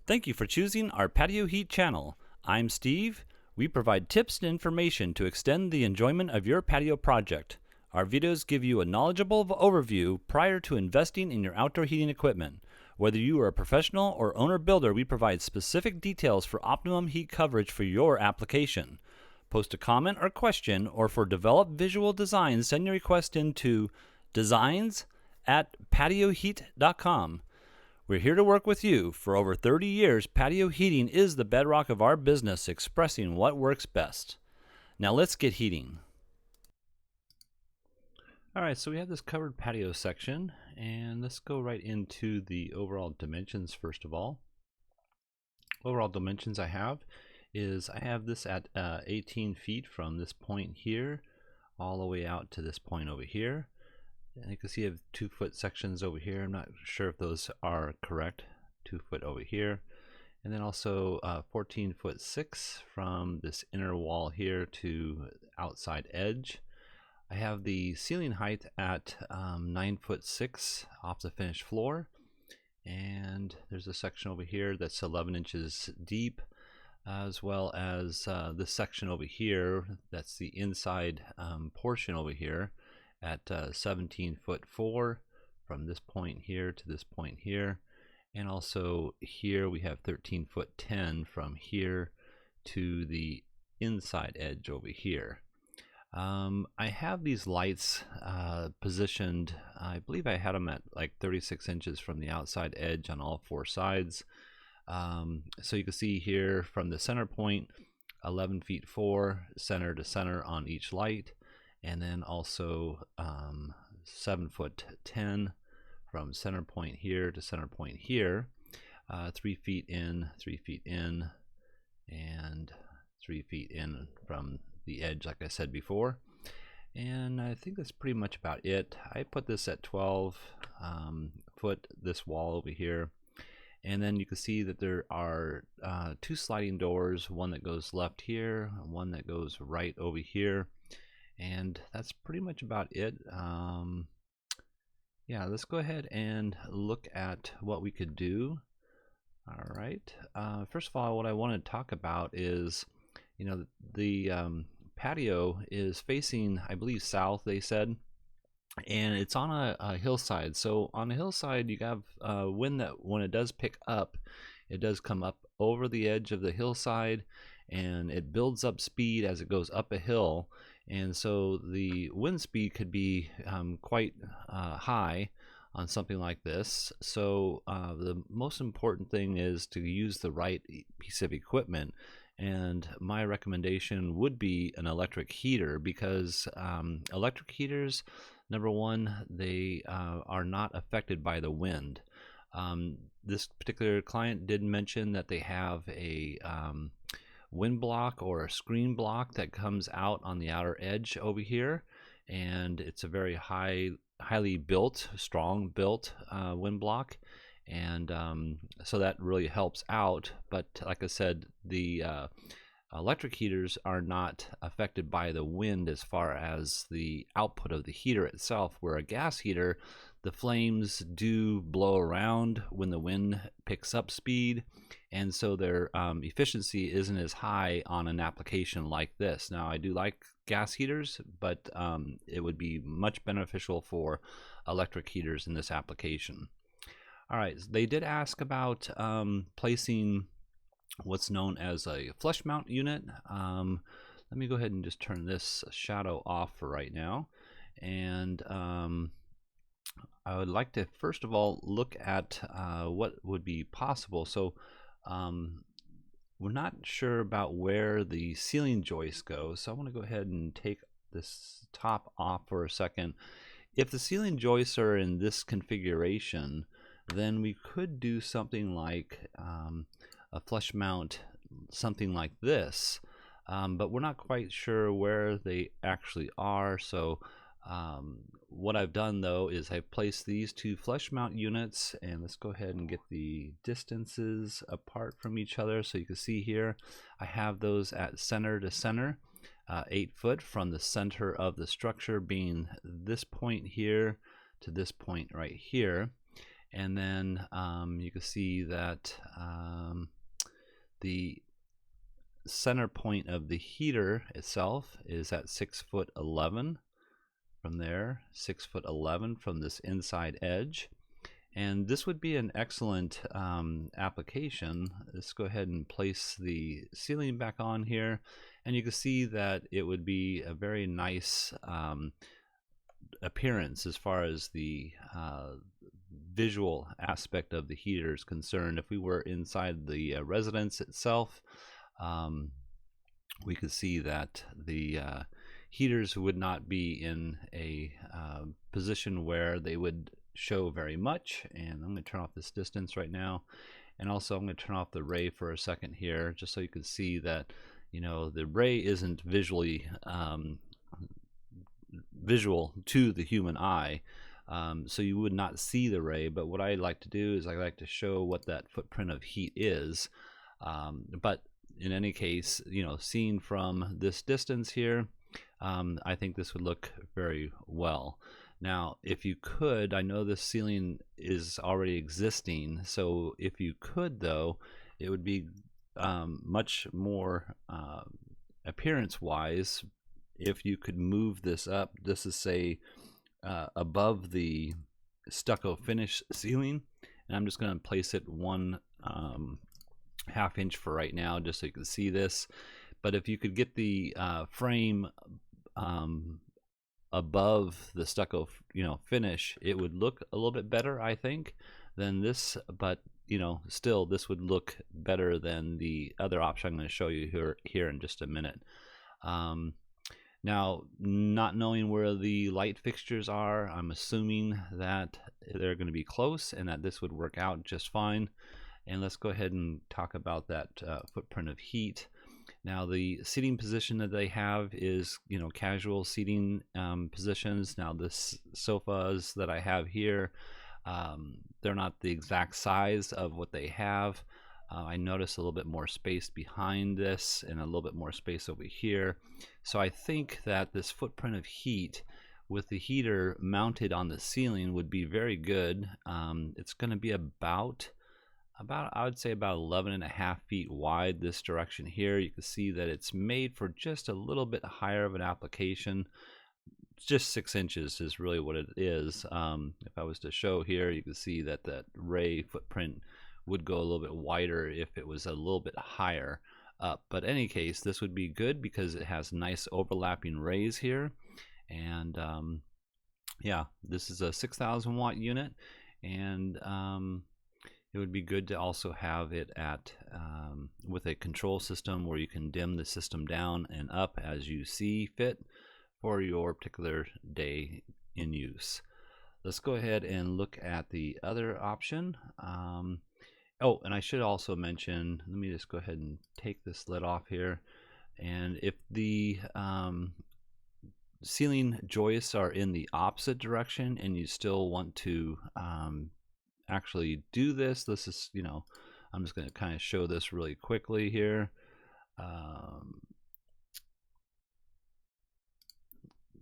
Thank you for choosing our Patio Heat channel. I'm Steve. We provide tips and information to extend the enjoyment of your patio project. Our videos give you a knowledgeable overview prior to investing in your outdoor heating equipment. Whether you are a professional or owner-builder, we provide specific details for optimum heat coverage for your application. Post a comment or question, or for developed visual designs, send your request into designs@patioheat.com. We're here to work with you. For over 30 years, patio heating is the bedrock of our business, expressing what works best. Now let's get heating. All right, so we have this covered patio section, and let's go right into the overall dimensions first of all. Overall dimensions I have this at 18 feet from this point here all the way out to this point over here. And you can see I have 2 foot sections over here. I'm not sure if those are correct. 2 foot over here. And then also 14'6" from this inner wall here to outside edge. I have the ceiling height at 9'6" off the finished floor. And there's a section over here that's 11 inches deep, as well as this section over here, that's the inside portion over here, at 17'4" from this point here to this point here. And also here we have 13'10" from here to the inside edge over here. I have these lights positioned, I believe I had them at like 36 inches from the outside edge on all 4 sides. So you can see here from the center point, 11'4" center to center on each light. And then also 7'10" from center point here to center point here, 3 feet in, 3 feet in, and 3 feet in from the edge, like I said before. And I think that's pretty much about it. I put this at 12 foot, this wall over here. And then you can see that there are 2 sliding doors, one that goes left here, one that goes right over here. And that's pretty much about it. Yeah, let's go ahead and look at what we could do. All right. First of all, what I want to talk about is, you know, the patio is facing, I believe, south, they said, and it's on a hillside. So on a hillside, you have wind that when it does pick up, it does come up over the edge of the hillside, and it builds up speed as it goes up a hill. And so the wind speed could be quite high on something like this. So the most important thing is to use the right piece of equipment. And my recommendation would be an electric heater, because electric heaters, number one, they are not affected by the wind. This particular client did mention that they have a wind block or a screen block that comes out on the outer edge over here, and it's a very highly built, strong built wind block, and so that really helps out. But like I said, the electric heaters are not affected by the wind as far as the output of the heater itself, where a gas heater, the flames do blow around when the wind picks up speed, and so their efficiency isn't as high on an application like this. Now, I do like gas heaters, but it would be much beneficial for electric heaters in this application. All right, they did ask about placing what's known as a flush mount unit. Let me go ahead and just turn this shadow off for right now. And I would like to first of all look at what would be possible. So we're not sure about where the ceiling joist goes, so I want to go ahead and take this top off for a second. If the ceiling joists are in this configuration, then we could do something like a flush mount, something like this, but we're not quite sure where they actually are. So what I've done though is I've placed these 2 flush mount units, and let's go ahead and get the distances apart from each other. So you can see here I have those at center to center, 8 foot from the center of the structure, being this point here to this point right here. And then you can see that the center point of the heater itself is at 6'11". From there, 6'11" from this inside edge. And this would be an excellent application. Let's go ahead and place the ceiling back on here, and you can see that it would be a very nice appearance as far as the visual aspect of the heater is concerned. If we were inside the residence itself, we could see that the heaters would not be in a position where they would show very much. And I'm going to turn off this distance right now, and also I'm going to turn off the ray for a second here, just so you can see that, you know, the ray isn't visually visual to the human eye, so you would not see the ray. But what I like to do is I like to show what that footprint of heat is. But in any case, you know, seen from this distance here, I think this would look very well. Now, if you could, I know this ceiling is already existing, so if you could, though, it would be much more appearance-wise if you could move this up. This is, say, above the stucco finish ceiling, and I'm just going to place it 1/2 inch for right now, just so you can see this. But if you could get the frame above the stucco, you know, finish, it would look a little bit better, I think, than this. But you know, still, this would look better than the other option I'm going to show you here in just a minute. Now, not knowing where the light fixtures are, I'm assuming that they're going to be close and that this would work out just fine. And let's go ahead and talk about that footprint of heat. Now, the seating position that they have is, you know, casual seating positions. Now, this sofas that I have here, they're not the exact size of what they have. I notice a little bit more space behind this and a little bit more space over here. So I think that this footprint of heat with the heater mounted on the ceiling would be very good. It's going to be about I would say about 11.5 feet wide this direction here. You can see that it's made for just a little bit higher of an application. Just 6 inches is really what it is. If I was to show here, you can see that that ray footprint would go a little bit wider if it was a little bit higher up. But in any case, this would be good because it has nice overlapping rays here. And yeah, this is a 6,000 watt unit, and it would be good to also have it at with a control system where you can dim the system down and up as you see fit for your particular day in use. Let's go ahead and look at the other option. Oh, and I should also mention, let me just go ahead and take this lid off here. And if the ceiling joists are in the opposite direction and you still want to actually do this, this is, you know, I'm just going to kind of show this really quickly here. I'm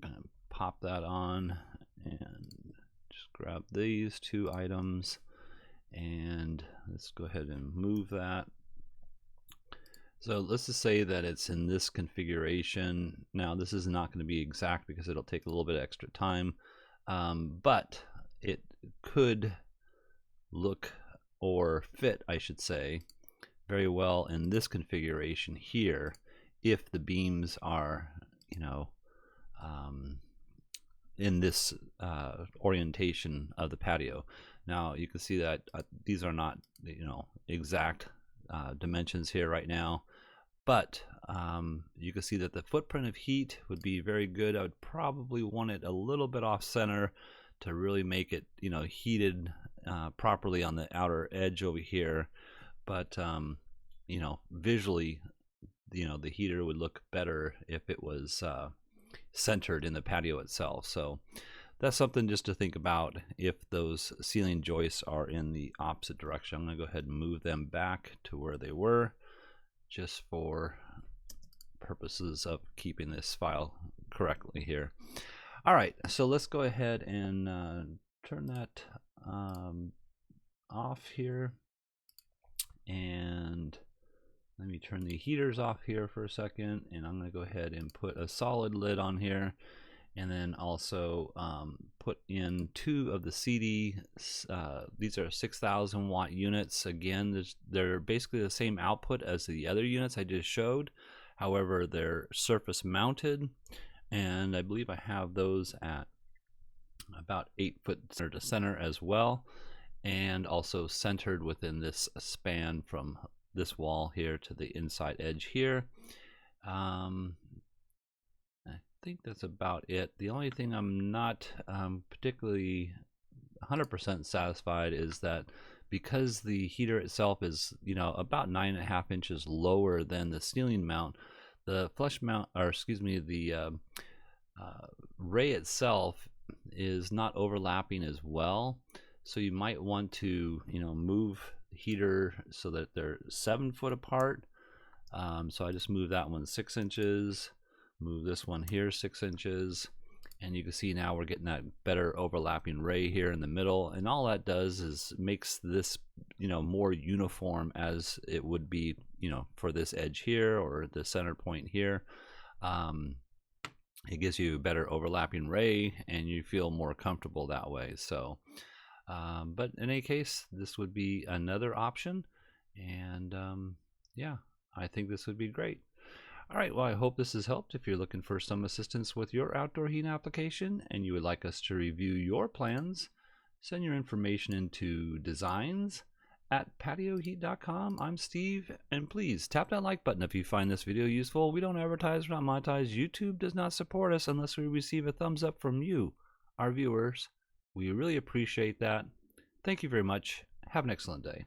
going to pop that on and just grab these two items, and let's go ahead and move that. So let's just say that it's in this configuration. Now, this is not going to be exact because it'll take a little bit of extra time, but it could look, or fit, I should say, very well in this configuration here if the beams are, you know, in this orientation of the patio. Now you can see that these are not, you know, exact dimensions here right now, but you can see that the footprint of heat would be very good. I would probably want it a little bit off center to really make it, you know, heated properly on the outer edge over here. But you know, visually, you know, the heater would look better if it was centered in the patio itself. So that's something just to think about if those ceiling joists are in the opposite direction. I'm going to go ahead and move them back to where they were, just for purposes of keeping this file correctly here. All right, so let's go ahead and turn that off here, and let me turn the heaters off here for a second, and I'm going to go ahead and put a solid lid on here, and then also put in 2 of the CD. These are 6,000 watt units. Again, they're basically the same output as the other units I just showed. However, they're surface mounted, and I believe I have those at about 8 foot center to center as well, and also centered within this span from this wall here to the inside edge here. I think that's about it. The only thing I'm not particularly 100% satisfied is that because the heater itself is, you know, about 9.5 inches lower than the ceiling mount, the flush mount, or excuse me, the ray itself is not overlapping as well. So you might want to, you know, move the heater so that they're 7 foot apart. So I just move that one 6 inches, move this one here 6 inches, and you can see now we're getting that better overlapping ray here in the middle. And all that does is makes this, you know, more uniform as it would be, you know, for this edge here or the center point here. It gives you a better overlapping ray, and you feel more comfortable that way. So but in any case, this would be another option, and yeah, I think this would be great. All right, well, I hope this has helped. If you're looking for some assistance with your outdoor heating application and you would like us to review your plans, send your information into designs@patioheat.com. I'm Steve, and please tap that like button if you find this video useful. We don't advertise, we're not monetized. YouTube does not support us unless we receive a thumbs up from you, our viewers. We really appreciate that. Thank you very much. Have an excellent day.